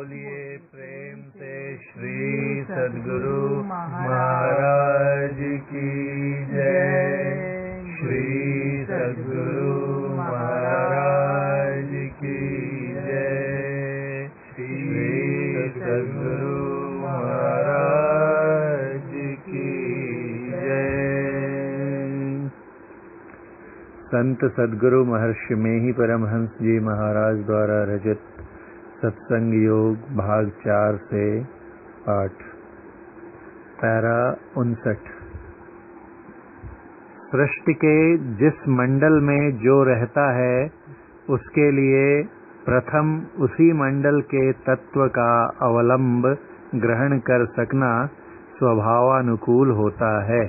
बोलिए प्रेम से श्री सद्गुरु महाराज की जय। श्री सद्गुरु महाराज की जय। श्री सद्गुरु महाराज की जय। संत सद्गुरु महर्षि में ही परमहंस जी महाराज द्वारा रचित सत्संग योग भाग 4 से पाठ पैरा 59। सृष्टि के जिस मंडल में जो रहता है उसके लिए प्रथम उसी मंडल के तत्व का अवलंब ग्रहण कर सकना स्वभावानुकूल होता है।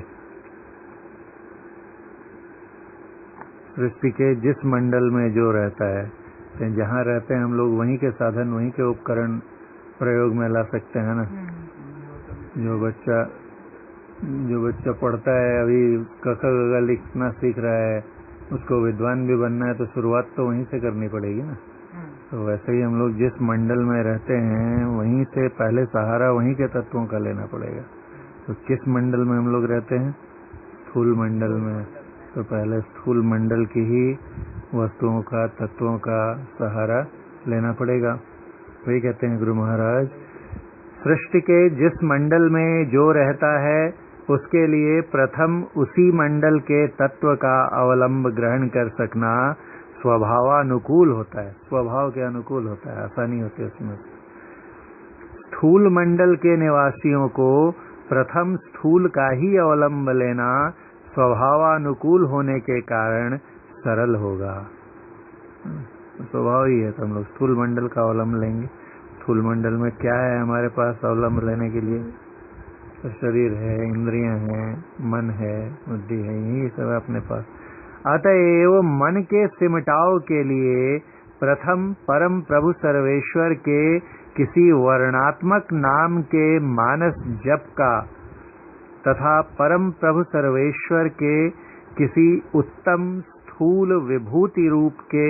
सृष्टि के जिस मंडल में जो रहता है, जहाँ रहते हैं हम लोग वहीं के साधन वहीं के उपकरण प्रयोग में ला सकते हैं ना। जो बच्चा पढ़ता है, अभी क ख ग लिखना सीख रहा है, उसको विद्वान भी बनना है तो शुरुआत तो वहीं से करनी पड़ेगी ना। तो वैसे ही हम लोग जिस मंडल में रहते हैं वहीं से पहले सहारा वहीं के तत्वों का लेना पड़ेगा। तो किस मंडल में हम लोग रहते हैं? स्थूल मंडल में। तो पहले स्थूल मंडल की ही वस्तुओं का तत्वों का सहारा लेना पड़ेगा। वही कहते हैं गुरु महाराज, सृष्टि के जिस मंडल में जो रहता है उसके लिए प्रथम उसी मंडल के तत्व का अवलंब ग्रहण कर सकना स्वभावानुकूल होता है। स्वभाव के अनुकूल होता है, आसानी होती है उसमें। स्थूल मंडल के निवासियों को प्रथम स्थूल का ही अवलंब लेना स्वभावानुकूल होने के कारण सरल होगा। स्वभाव ही है, तो हम लोग स्थूल मंडल का अवलंब लेंगे। स्थूल मंडल में क्या है हमारे पास अवलंब लेने के लिए? तो शरीर है, इंद्रियां हैं, मन है, बुद्धि है, यही सब अपने पास। अतएव मन के सिमटाव के लिए प्रथम परम प्रभु सर्वेश्वर के किसी वर्णात्मक नाम के मानस जप का तथा परम प्रभु सर्वेश्वर के किसी उत्तम स्थूल विभूति रूप के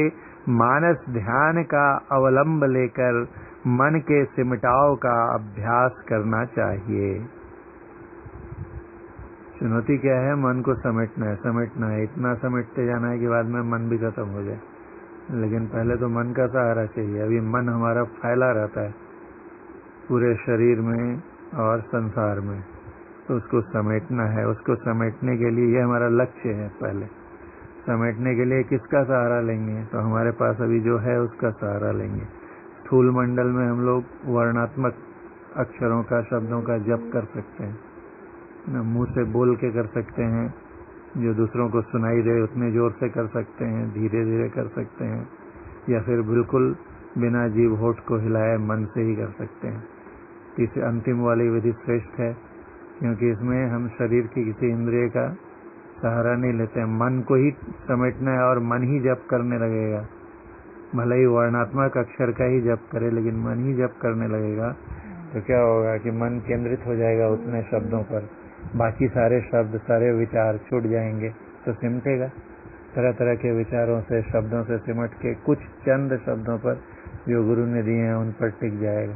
मानस ध्यान का अवलंब लेकर मन के सिमटाव का अभ्यास करना चाहिए। चुनौती क्या है? मन को समेटना है। इतना समेटते जाना है कि बाद में मन भी खत्म हो जाए। लेकिन पहले तो मन का सहारा चाहिए। अभी मन हमारा फैला रहता है पूरे शरीर में और संसार में, तो उसको समेटना है। उसको समेटने के लिए ये हमारा लक्ष्य है। पहले समेटने के लिए किसका सहारा लेंगे? तो हमारे पास अभी जो है उसका सहारा लेंगे। स्थूल मंडल में हम लोग वर्णात्मक अक्षरों का, शब्दों का जप कर सकते हैं, मुंह से बोल के कर सकते हैं। जो दूसरों को सुनाई दे उतने जोर से कर सकते हैं, धीरे धीरे कर सकते हैं, या फिर बिल्कुल बिना जीभ होठ को हिलाए मन से ही कर सकते हैं। तीसरी अंतिम वाली विधि श्रेष्ठ है, क्योंकि इसमें हम शरीर की किसी इंद्रिय का सहारा नहीं लेते हैं। मन को ही समेटना है और मन ही जप करने लगेगा। भले ही वर्णात्मक अक्षर का ही जप करे, लेकिन मन ही जप करने लगेगा तो क्या होगा कि मन केंद्रित हो जाएगा उतने शब्दों पर। बाकी सारे शब्द, सारे विचार छूट जाएंगे तो सिमटेगा। तरह तरह के विचारों से, शब्दों से सिमट के कुछ चंद शब्दों पर जो गुरु ने दिए हैं उन पर टिक जाएगा।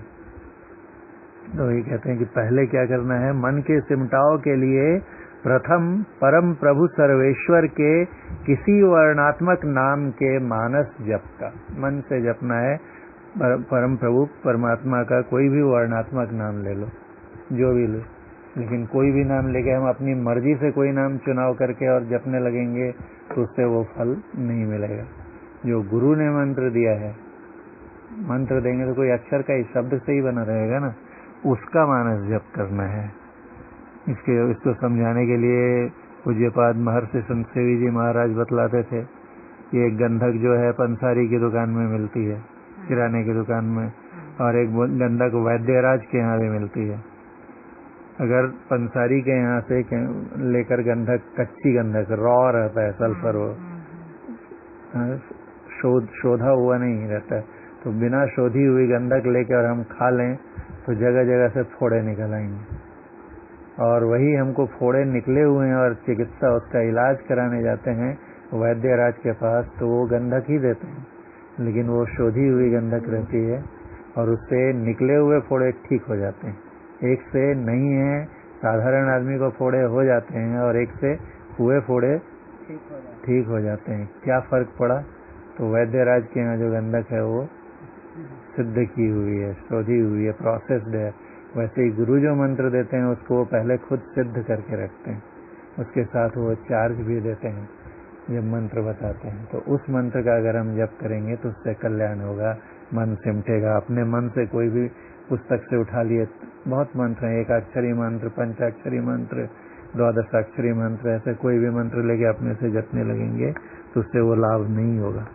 तो ये कहते हैं कि पहले क्या करना है? मन के सिमटाव के लिए प्रथम परम प्रभु सर्वेश्वर के किसी वर्णात्मक नाम के मानस जप का, मन से जपना है। परम प्रभु परमात्मा का कोई भी वर्णात्मक नाम ले लो, जो भी लो, लेकिन कोई भी नाम लेके हम अपनी मर्जी से कोई नाम चुनाव करके और जपने लगेंगे तो उससे वो फल नहीं मिलेगा। जो गुरु ने मंत्र दिया है, मंत्र देंगे तो कोई अक्षर का ही, शब्द से ही बना रहेगा ना, उसका मानस जप करना है। इसको समझाने के लिए पूज्यपाद महर्षि संतसेवी जी महाराज बतलाते थे कि एक गंधक जो है पंसारी की दुकान में मिलती है, किराने की दुकान में, और एक गंधक वैद्यराज के यहाँ भी मिलती है। अगर पंसारी के यहाँ से लेकर गंधक, कच्ची गंधक, रॉ रहता है, सल्फर वो शोधा हुआ नहीं रहता है, तो बिना शोधी हुई गंधक लेकर और हम खा लें तो जगह जगह से फोड़े निकल आएंगे। और वही हमको फोड़े निकले हुए हैं और चिकित्सा, उसका इलाज कराने जाते हैं वैद्यराज के पास, तो वो गंधक ही देते हैं, लेकिन वो शोधी हुई गंधक रहती है। और उससे निकले हुए फोड़े ठीक हो जाते हैं। एक से नहीं है, साधारण आदमी को फोड़े हो जाते हैं, और एक से हुए फोड़े ठीक हो जाते हैं। क्या फर्क पड़ा? तो वैद्यराज के यहाँ जो गंधक है वो सिद्ध की हुई है, शोधी हुई है, प्रोसेस्ड है। वैसे ही गुरु जो मंत्र देते हैं उसको वो पहले खुद सिद्ध करके रखते हैं, उसके साथ वो चार्ज भी देते हैं जब मंत्र बताते हैं। तो उस मंत्र का अगर हम जप करेंगे तो उससे कल्याण होगा, मन सिमटेगा। अपने मन से कोई भी पुस्तक से उठा लिए, बहुत मंत्र हैं, एकाक्षरी मंत्र, पंचाक्षरी मंत्र, द्वादशाक्षरी मंत्र, ऐसे कोई भी मंत्र लेके अपने से जपने लगेंगे तो उससे वो लाभ नहीं होगा।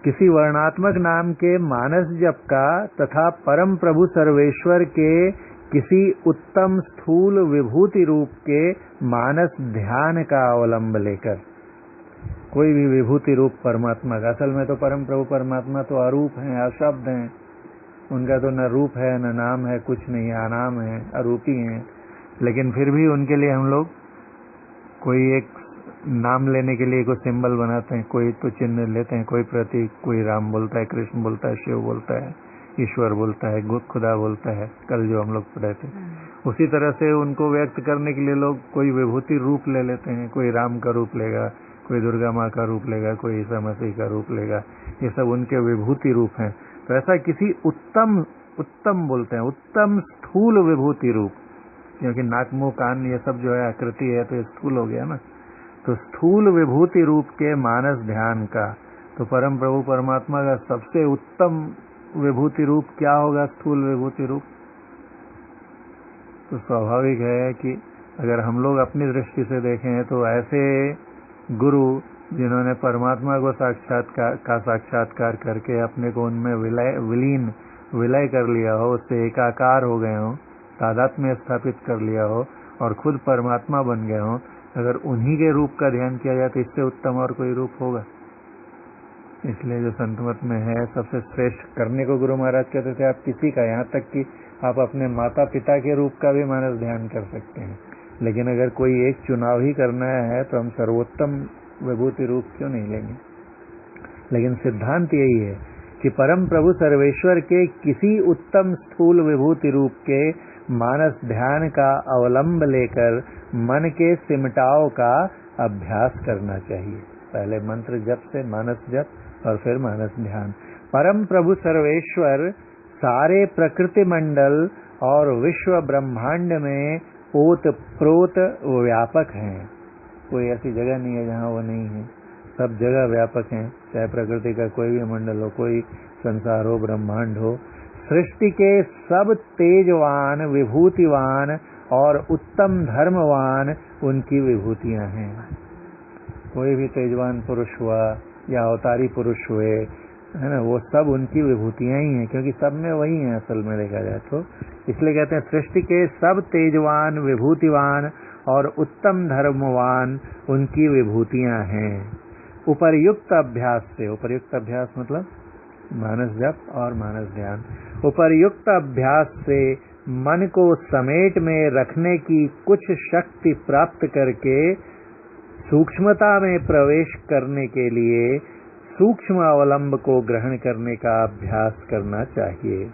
किसी वर्णात्मक नाम के मानस जप का तथा परम प्रभु सर्वेश्वर के किसी उत्तम स्थूल विभूति रूप के मानस ध्यान का अवलंब लेकर, कोई भी विभूति रूप परमात्मा का, असल में तो परम प्रभु परमात्मा तो अरूप हैं, अशब्द हैं, उनका तो न रूप है न नाम है, कुछ नहीं, अनाम है, अरूपी हैं। लेकिन फिर भी उनके लिए हम लोग कोई एक नाम लेने के लिए कोई सिंबल बनाते हैं, कोई तो चिन्ह लेते हैं, कोई प्रतीक, कोई राम बोलता है, कृष्ण बोलता है, शिव बोलता है, ईश्वर बोलता है, खुदा बोलता है, कल जो हम लोग पढ़े थे। उसी तरह से उनको व्यक्त करने के लिए लोग कोई विभूति रूप ले लेते हैं, कोई राम का रूप लेगा, कोई दुर्गा माँ का रूप लेगा, कोई ईसा मसीह का रूप लेगा। ये सब उनके विभूति रूप हैं। तो ऐसा किसी उत्तम, उत्तम बोलते हैं, उत्तम स्थूल विभूति रूप, क्योंकि नाक मुंह कान ये सब जो है आकृति है तो स्थूल हो गया ना। तो स्थूल विभूति रूप के मानस ध्यान का, तो परम प्रभु परमात्मा का सबसे उत्तम विभूति रूप क्या होगा? स्थूल विभूति रूप। तो स्वाभाविक है कि अगर हम लोग अपनी दृष्टि से देखें तो ऐसे गुरु जिन्होंने परमात्मा को साक्षात्कार करके अपने को उनमें विलय कर लिया हो, उससे एकाकार हो गए हो, तादात्म्य स्थापित कर लिया हो और खुद परमात्मा बन गए हो, अगर उन्हीं के रूप का ध्यान किया जाए तो इससे उत्तम और कोई रूप होगा? इसलिए जो संतमत में है सबसे श्रेष्ठ करने को गुरु महाराज कहते थे आप किसी का, यहाँ तक कि आप अपने माता पिता के रूप का भी मानस ध्यान कर सकते हैं। लेकिन अगर कोई एक चुनाव ही करना है तो हम सर्वोत्तम विभूति रूप क्यों नहीं लेंगे? लेकिन सिद्धांत यही है कि परम प्रभु सर्वेश्वर के किसी उत्तम स्थूल विभूति रूप के मानस ध्यान का अवलंब लेकर मन के सिमटाव का अभ्यास करना चाहिए। पहले मंत्र जप से मानस जप और फिर मानस ध्यान। परम प्रभु सर्वेश्वर सारे प्रकृति मंडल और विश्व ब्रह्मांड में ओत प्रोत व्यापक हैं। कोई ऐसी जगह नहीं है जहाँ वो नहीं है, सब जगह व्यापक हैं। चाहे प्रकृति का कोई भी मंडल हो, कोई संसार हो, ब्रह्मांड हो, सृष्टि के सब तेजवान, विभूतिवान और उत्तम धर्मवान उनकी विभूतियां हैं। कोई भी तेजवान पुरुष हुआ या अवतारी पुरुष हुए, है ना, वो सब उनकी विभूतियां ही हैं, क्योंकि सब में वही है असल में देखा जाए तो। इसलिए कहते हैं सृष्टि के सब तेजवान, विभूतिवान और उत्तम धर्मवान उनकी विभूतियां हैं। उपर्युक्त अभ्यास से, उपर्युक्त अभ्यास मतलब मानस जप और मानस ध्यान, उपर्युक्त अभ्यास से मन को समेट में रखने की कुछ शक्ति प्राप्त करके सूक्ष्मता में प्रवेश करने के लिए सूक्ष्म अवलंब को ग्रहण करने का अभ्यास करना चाहिए।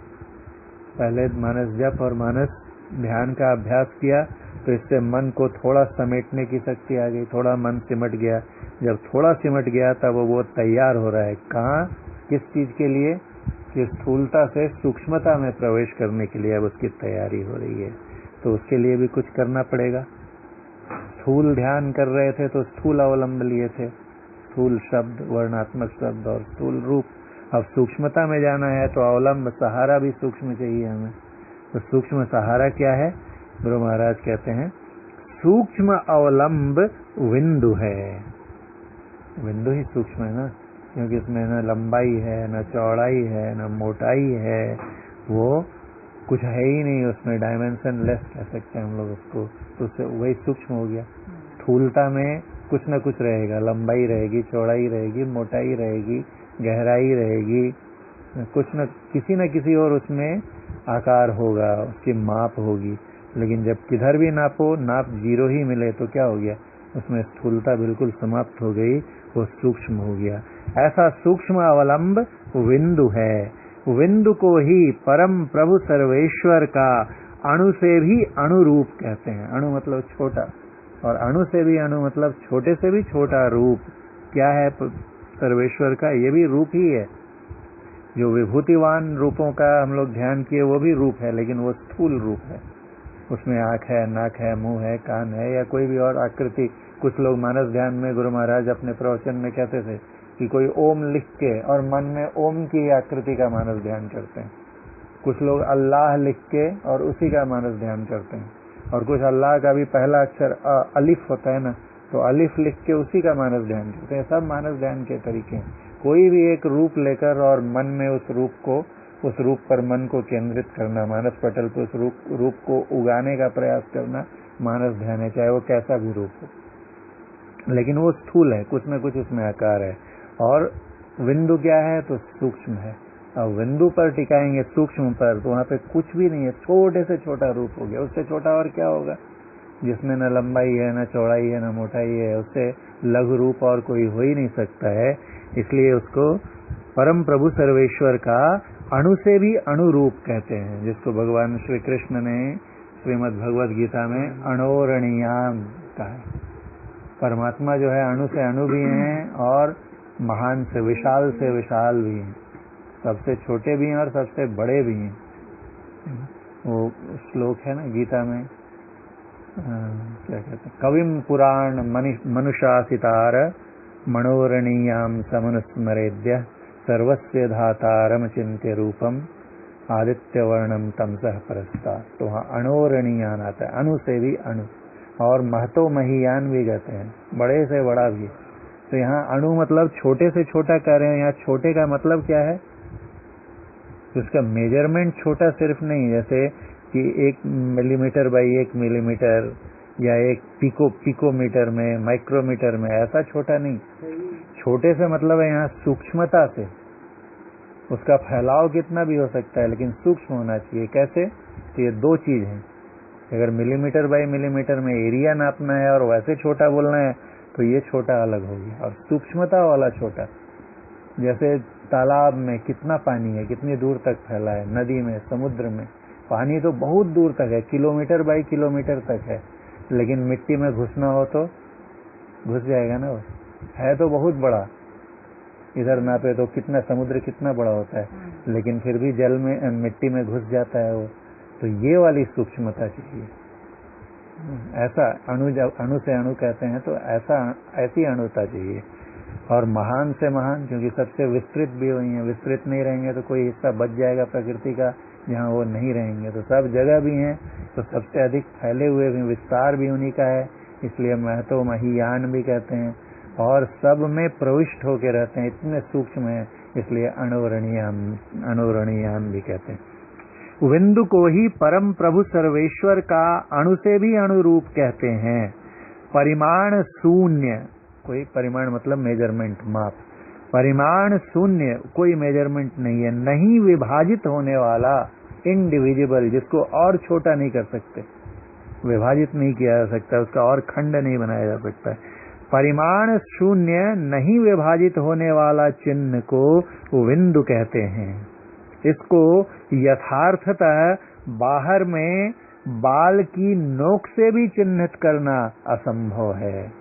पहले मानस जप और मानस ध्यान का अभ्यास किया तो इससे मन को थोड़ा समेटने की शक्ति आ गई, थोड़ा मन सिमट गया। जब थोड़ा सिमट गया तब वो तैयार हो रहा है, कहाँ, किस चीज के लिए? कि स्थूलता से सूक्ष्मता में प्रवेश करने के लिए अब उसकी तैयारी हो रही है। तो उसके लिए भी कुछ करना पड़ेगा। स्थूल ध्यान कर रहे थे तो स्थूल अवलंब लिए थे, स्थूल शब्द, वर्णात्मक शब्द और स्थूल रूप। अब सूक्ष्मता में जाना है तो अवलंब, सहारा भी सूक्ष्म चाहिए हमें। तो सूक्ष्म सहारा क्या है? गुरु महाराज कहते हैं सूक्ष्म अवलंब विंदु है। विंदु ही सूक्ष्म है ना, क्योंकि इसमें न लंबाई है, न चौड़ाई है, न मोटाई है, वो कुछ है ही नहीं उसमें, डायमेंशन लेस कह सकते हैं हम लोग उसको। तो उससे वही सूक्ष्म हो गया। स्थूलता में कुछ न कुछ रहेगा, लंबाई रहेगी, चौड़ाई रहेगी, मोटाई रहेगी, गहराई रहेगी, कुछ न किसी और उसमें आकार होगा, उसकी माप होगी। लेकिन जब किधर भी नापो, नाप जीरो ही मिले तो क्या हो गया? उसमें स्थूलता बिल्कुल समाप्त हो गई, वो सूक्ष्म हो गया। ऐसा सूक्ष्म अवलंब विंदु है। विंदु को ही परम प्रभु सर्वेश्वर का अणु से भी अणुरूप कहते हैं। अणु मतलब छोटा, और अणु से भी अणु मतलब छोटे से भी छोटा रूप। क्या है सर्वेश्वर का? ये भी रूप ही है। जो विभूतिवान रूपों का हम लोग ध्यान किए वो भी रूप है, लेकिन वो स्थूल रूप है। उसमें आंख है, नाक है, मुंह है, कान है, या कोई भी और आकृति। कुछ लोग मानस ध्यान में गुरु महाराज अपने प्रवचन में कहते थे कि कोई ओम लिख के और मन में ओम की आकृति का मानस ध्यान करते हैं। कुछ लोग अल्लाह लिख के और उसी का मानस ध्यान करते हैं, और कुछ अल्लाह का भी पहला अक्षर अलिफ होता है ना, तो अलिफ लिख के उसी का मानस ध्यान करते हैं। सब मानस ध्यान के तरीके हैं। कोई भी एक रूप लेकर और मन में उस रूप पर मन को केंद्रित करना, मानस पटल पर उस रूप को उगाने का प्रयास करना मानस ध्यान है, चाहे वो कैसा भी रूप हो। लेकिन वो स्थूल है, कुछ न कुछ उसमें आकार है। और बिंदु क्या है? तो सूक्ष्म है। अब बिंदु पर टिकाएंगे सूक्ष्म पर, तो वहां पे कुछ भी नहीं है, छोटे से छोटा रूप हो गया। उससे छोटा और क्या होगा? जिसमें न लंबाई है, न चौड़ाई है, न मोटाई है, उससे लघु रूप और कोई हो ही नहीं सकता है। इसलिए उसको परम प्रभु सर्वेश्वर का अणु से भी अणुरूप कहते हैं, जिसको भगवान श्री कृष्ण ने श्रीमद् भगवद गीता में अणोरणीयाम कहा। परमात्मा जो है अणु से अणु भी हैं और महान से विशाल भी हैं, सबसे छोटे भी हैं और सबसे बड़े भी हैं। वो श्लोक है ना गीता में, क्या कहते हैं, कविम पुराण मनुषासितार मनोरणीयाम समनुस्मरेद्य सर्वस्य धातारम चिंत्य रूपम आदित्य वर्णम तमसः परस्ता। तो वहाँ अणोरणीयान आता है, अणु से भी अणु, और महतो महीयान भी कहते हैं, बड़े से बड़ा भी। तो यहाँ अणु मतलब छोटे से छोटा कह रहे हैं। यहाँ छोटे का मतलब क्या है? तो उसका मेजरमेंट छोटा सिर्फ नहीं, जैसे कि 1 मिलीमीटर बाई 1 मिलीमीटर या 1 पिकोमीटर में, माइक्रोमीटर में, ऐसा छोटा नहीं। छोटे से मतलब है यहाँ सूक्ष्मता से। उसका फैलाव कितना भी हो सकता है, लेकिन सूक्ष्म होना चाहिए। कैसे? तो ये दो चीज हैं। अगर मिलीमीटर बाई मिलीमीटर में एरिया नापना है और वैसे छोटा बोलना है, तो ये छोटा अलग हो गया, और सूक्ष्मता वाला छोटा। जैसे तालाब में कितना पानी है, कितनी दूर तक फैला है, नदी में, समुद्र में पानी तो बहुत दूर तक है, किलोमीटर बाई किलोमीटर तक है, लेकिन मिट्टी में घुसना हो तो घुस जाएगा ना। वो है तो बहुत बड़ा, इधर नापे तो कितना, समुद्र कितना बड़ा होता है, लेकिन फिर भी जल में, मिट्टी में घुस जाता है वो। तो ये वाली सूक्ष्मता चाहिए। ऐसा अणु से अणु कहते हैं, तो ऐसी अणुता चाहिए। और महान से महान, क्योंकि सबसे विस्तृत भी हुई है। विस्तृत नहीं रहेंगे तो कोई हिस्सा बच जाएगा प्रकृति का जहाँ वो नहीं रहेंगे, तो सब जगह भी हैं। तो सबसे अधिक फैले हुए भी, विस्तार भी उन्हीं का है, इसलिए महतो महीयान भी कहते हैं। और सब में प्रविष्ट होके रहते हैं, इतने सूक्ष्म है, इसलिए अणोरणीयान भी कहते हैं। विंदु को ही परम प्रभु सर्वेश्वर का अणु से भी अणुरूप कहते हैं। परिमाण शून्य, कोई परिमाण मतलब मेजरमेंट, माप। परिमाण शून्य, कोई मेजरमेंट नहीं है, नहीं विभाजित होने वाला, इनडिविजिबल, जिसको और छोटा नहीं कर सकते, विभाजित नहीं किया जा सकता, उसका और खंड नहीं बनाया जा सकता। परिमाण शून्य, नहीं विभाजित होने वाला चिन्ह को विंदु कहते हैं। इसको यथार्थतः बाहर में बाल की नोक से भी चिन्हित करना असंभव है,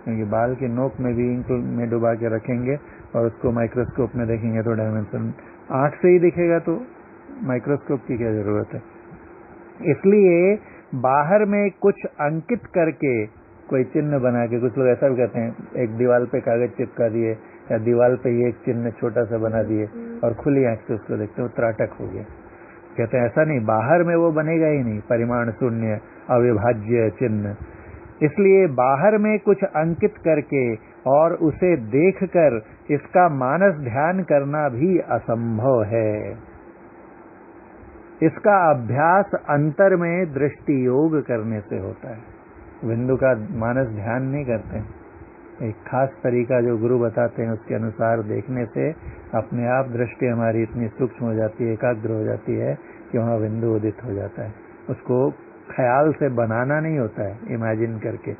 क्योंकि बाल की नोक में भी इंक में डुबा के रखेंगे और उसको माइक्रोस्कोप में देखेंगे तो डायमेंशन आंख से ही दिखेगा, तो माइक्रोस्कोप की क्या जरूरत है। इसलिए बाहर में कुछ अंकित करके, कोई चिन्ह बना के, कुछ लोग ऐसा भी कहते हैं, एक दीवार पे कागज चिपका दिए या दीवार पे ही एक चिन्ह छोटा सा बना दिए और खुली आंख से उसको देखते हो, त्राटक हो गया। कहते हैं ऐसा नहीं, बाहर में वो बनेगा ही नहीं, परिमाण शून्य अविभाज्य चिन्ह। इसलिए बाहर में कुछ अंकित करके और उसे देखकर इसका मानस ध्यान करना भी असंभव है। इसका अभ्यास अंतर में दृष्टि योग करने से होता है। बिंदु का मानस ध्यान नहीं करते, एक खास तरीका जो गुरु बताते हैं उसके अनुसार देखने से अपने आप दृष्टि हमारी इतनी सूक्ष्म हो जाती है, एकाग्र हो जाती है कि वहाँ बिंदु उदित हो जाता है। उसको ख्याल से बनाना नहीं होता है, इमेजिन करके।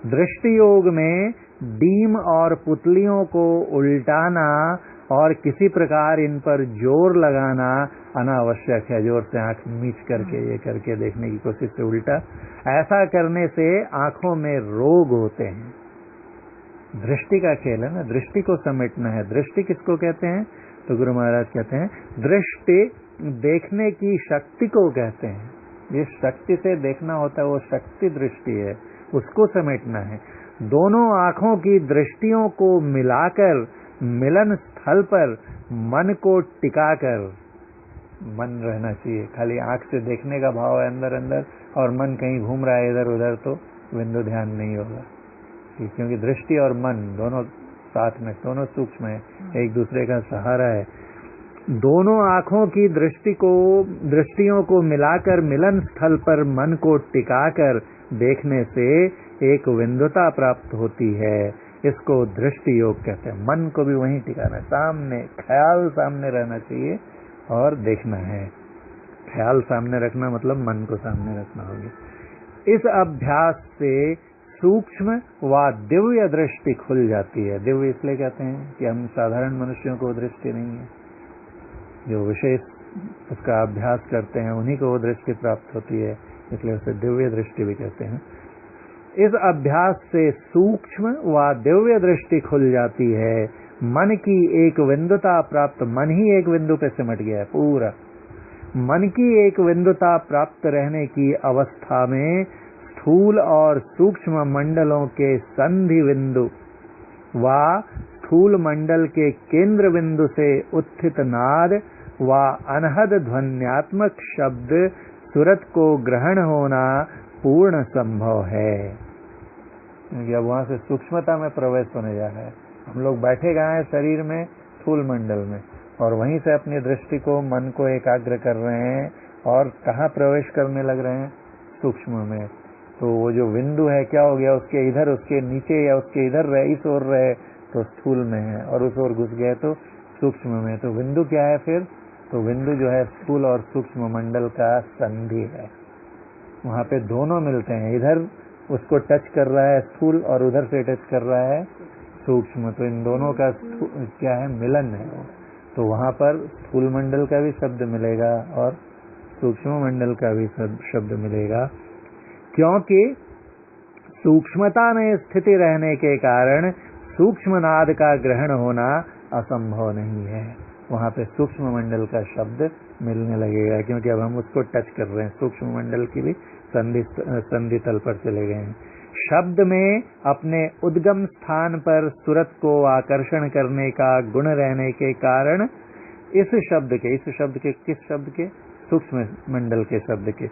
दृष्टि योग में डीम और पुतलियों को उल्टाना और किसी प्रकार इन पर जोर लगाना अनावश्यक है। जोर से आंख मीच करके ये करके देखने की कोशिश से उल्टा, ऐसा करने से आंखों में रोग होते हैं। दृष्टि का खेल है ना, दृष्टि को समेटना है। दृष्टि किसको कहते हैं? तो गुरु महाराज कहते हैं दृष्टि देखने की शक्ति को कहते हैं। जिस शक्ति से देखना होता है वो शक्ति दृष्टि है, उसको समेटना है। दोनों आंखों की दृष्टियों को मिलाकर मिलन स्थल पर मन को टिकाकर, मन रहना चाहिए। खाली आंख से देखने का भाव है अंदर अंदर और मन कहीं घूम रहा है इधर उधर, तो बिंदु ध्यान नहीं होगा। क्योंकि दृष्टि और मन दोनों साथ में, दोनों सूक्ष्म है, एक दूसरे का सहारा है। दोनों आंखों की दृष्टियों को मिलाकर मिलन स्थल पर मन को टिकाकर देखने से एक विंदुता प्राप्त होती है। इसको दृष्टि योग कहते हैं। मन को भी वहीं टिकाना है, सामने, ख्याल सामने रहना चाहिए और देखना है। ख्याल सामने रखना मतलब मन को सामने रखना होगा। इस अभ्यास से सूक्ष्म व दिव्य दृष्टि खुल जाती है। दिव्य इसलिए कहते हैं कि हम साधारण मनुष्यों को दृष्टि नहीं है, जो विशेष उसका अभ्यास करते हैं उन्हीं को वो दृष्टि प्राप्त होती है, इसलिए उसे दिव्य दृष्टि भी कहते हैं। इस अभ्यास से सूक्ष्म व दिव्य दृष्टि खुल जाती है। मन की एक बिंदुता प्राप्त, मन ही एक बिंदु पे सिमट गया है पूरा। मन की एक बिंदुता प्राप्त रहने की अवस्था में स्थूल और सूक्ष्म मंडलों के संधि बिंदु व स्थूल मंडल के केंद्र बिंदु से उत्थित नाद व अनहद ध्वन्यात्मक शब्द सुरत को ग्रहण होना पूर्ण संभव है। अब वहां से सूक्ष्मता में प्रवेश होने जा रहा है। हम लोग बैठे गए हैं शरीर में, स्थूल मंडल में, और वहीं से अपनी दृष्टि को, मन को एकाग्र कर रहे हैं और कहाँ प्रवेश करने लग रहे हैं? सूक्ष्म में। तो वो जो बिंदु है क्या हो गया? उसके इधर, उसके नीचे या उसके इधर रहे, इस ओर रहे तो स्थूल में है, और उस ओर घुस गए तो सूक्ष्म में। तो बिंदु क्या है फिर? तो बिंदु जो है स्थूल और सूक्ष्म मंडल का संधि है। वहां पे दोनों मिलते हैं, इधर उसको टच कर रहा है स्थूल और उधर से टच कर रहा है सूक्ष्म, तो इन दोनों का क्या है? मिलन है। तो वहां पर स्थूल मंडल का भी शब्द मिलेगा और सूक्ष्म मंडल का भी शब्द मिलेगा, क्योंकि सूक्ष्मता में स्थिति रहने के कारण सूक्ष्म नाद का ग्रहण होना असंभव नहीं है। वहां पे सूक्ष्म मंडल का शब्द मिलने लगेगा, क्योंकि अब हम उसको टच कर रहे हैं। सूक्ष्म मंडल की भी संधि तल पर चले गए हैं। शब्द में अपने उद्गम स्थान पर सुरत को आकर्षण करने का गुण रहने के कारण इस शब्द के किस शब्द के? सूक्ष्म मंडल के शब्द के।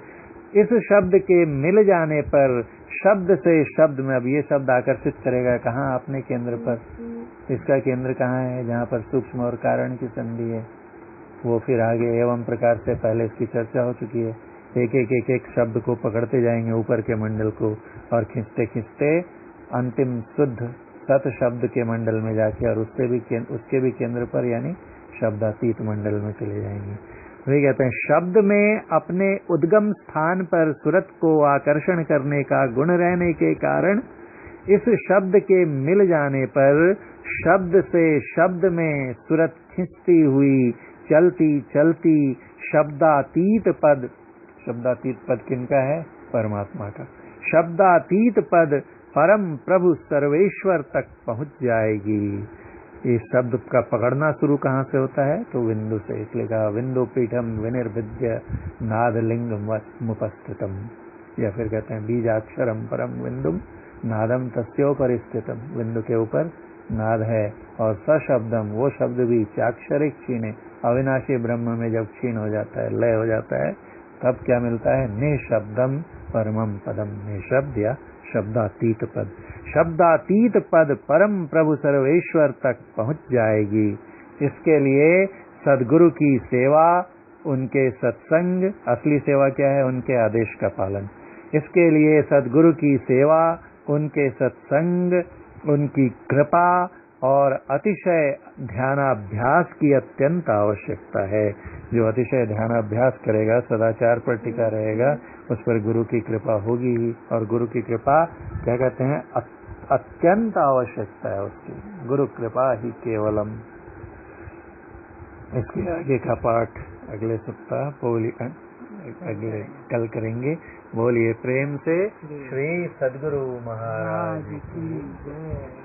इस शब्द के मिल जाने पर शब्द से शब्द में, अब ये शब्द आकर्षित करेगा कहाँ? अपने केंद्र पर। इसका केंद्र कहाँ है? जहाँ पर सूक्ष्म और कारण की संधि है। वो फिर आगे एवं प्रकार से पहले इसकी चर्चा हो चुकी है। एक शब्द को पकड़ते जाएंगे ऊपर के मंडल को, और खींचते खींचते अंतिम शुद्ध सत शब्द के मंडल में जाके और उसके भी केंद्र पर यानी शब्दातीत मंडल में चले जाएंगे। वही कहते हैं शब्द में अपने उद्गम स्थान पर सुरत को आकर्षण करने का गुण रहने के कारण इस शब्द के मिल जाने पर शब्द से शब्द में सुरत खिंचती हुई चलती चलती शब्दातीत पद किनका है? परमात्मा का। शब्दातीत पद परम प्रभु सर्वेश्वर तक पहुंच जाएगी। इस शब्द का पकड़ना शुरू कहाँ से होता है? तो बिंदु से। इसलिए कहा बिंदु पीठम विनिर्विद्य नादलिंग मुपस्थितम, या फिर कहते हैं बीजाक्षरम परम बिंदुम नादम तस्योपरि स्थितम। बिंदु के ऊपर नाद है और सशब्दम, वो शब्द भी चाक्षरिक क्षीणे, अविनाशी ब्रह्म में जब क्षीण हो जाता है, लय हो जाता है, तब क्या मिलता है? निशब्दम परमम पदम। निशब्द या शब्दातीत पद। शब्दातीत पद परम प्रभु सर्वेश्वर तक पहुंच जाएगी। इसके लिए सद्गुरु की सेवा, उनके सत्संग, असली सेवा क्या है? उनके आदेश का पालन। इसके लिए सद्गुरु की सेवा, उनके सत्संग, उनकी कृपा और अतिशय ध्यानाभ्यास की अत्यंत आवश्यकता है। जो अतिशय ध्यानाभ्यास करेगा, सदाचार पर टिका रहेगा, उस पर गुरु की कृपा होगी ही। और गुरु की कृपा क्या कहते हैं? अत्यंत आवश्यकता है उसकी। गुरु कृपा ही केवलम। इसके आगे का पाठ अगले सप्ताह अगले कल करेंगे। बोलिए प्रेम से श्री सद्गुरु महाराज की जय।